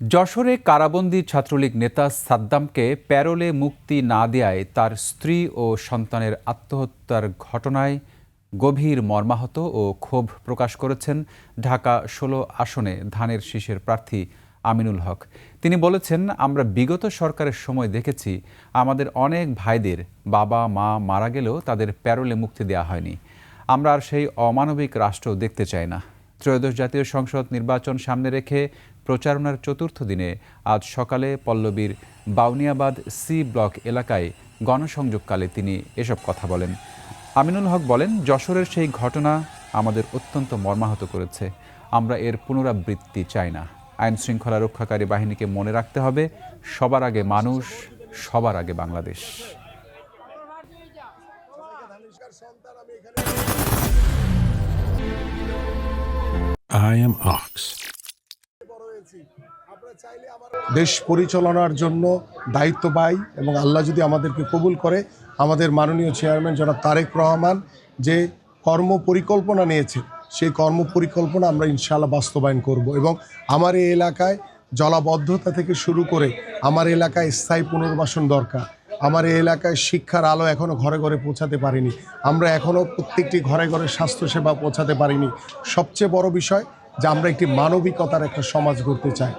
যশোরে কারাবন্দী ছাত্রলীগ নেতা সাদ্দামকে প্যারোলে মুক্তি না দেয়ায় তার স্ত্রী ও সন্তানের আত্মহত্যার ঘটনায় গভীর মর্মাহত ও ক্ষোভ প্রকাশ করেছেন ঢাকা ১৬ আসনে ধানের শীষের প্রার্থী আমিনুল হক। তিনি বলেছেন, আমরা বিগত সরকারের সময় দেখেছি আমাদের অনেক ভাইদের বাবা মা মারা গেলেও তাদের প্যারোলে মুক্তি দেওয়া হয়নি। আমরা আর সেই অমানবিক রাষ্ট্র দেখতে চাই না। ত্রয়োদশ জাতীয় সংসদ নির্বাচন সামনে রেখে প্রচারণার চতুর্থ দিনে আজ সকালে পল্লবীর বাউনিয়াবাদ সি ব্লক এলাকায় গণসংযোগকালে তিনি এসব কথা বলেন। আমিনুল হক বলেন, যশোরের সেই ঘটনা আমাদের অত্যন্ত মর্মাহত করেছে। আমরা এর পুনরাবৃত্তি চাই না। আইন শৃঙ্খলা রক্ষাকারী বাহিনীকে মনে রাখতে হবে, সবার আগে মানুষ, সবার আগে বাংলাদেশ। I am Ox. দেশ পরিচালনার জন্য দায়িত্ব পাই এবং আল্লাহ যদি আমাদেরকে কবুল করে, আমাদের মাননীয় চেয়ারম্যান জনাব তারেক রহমান যে কর্ম পরিকল্পনা নিয়েছে সেই কর্ম পরিকল্পনা আমরা ইনশাআল্লাহ বাস্তবায়ন করব এবং আমার এই এলাকায় জলাবদ্ধতা থেকে শুরু করে আমার এলাকায় স্থায়ী পুনর্বাসন দরকার। আমার এই এলাকায় শিক্ষার আলো এখনও ঘরে ঘরে পৌঁছাতে পারিনি, আমরা এখনও প্রত্যেকটি ঘরে ঘরে স্বাস্থ্যসেবা পৌঁছাতে পারিনি। সবচেয়ে বড় বিষয় যে আমরা একটি মানবিকতার একটা সমাজ গড়তে চাই।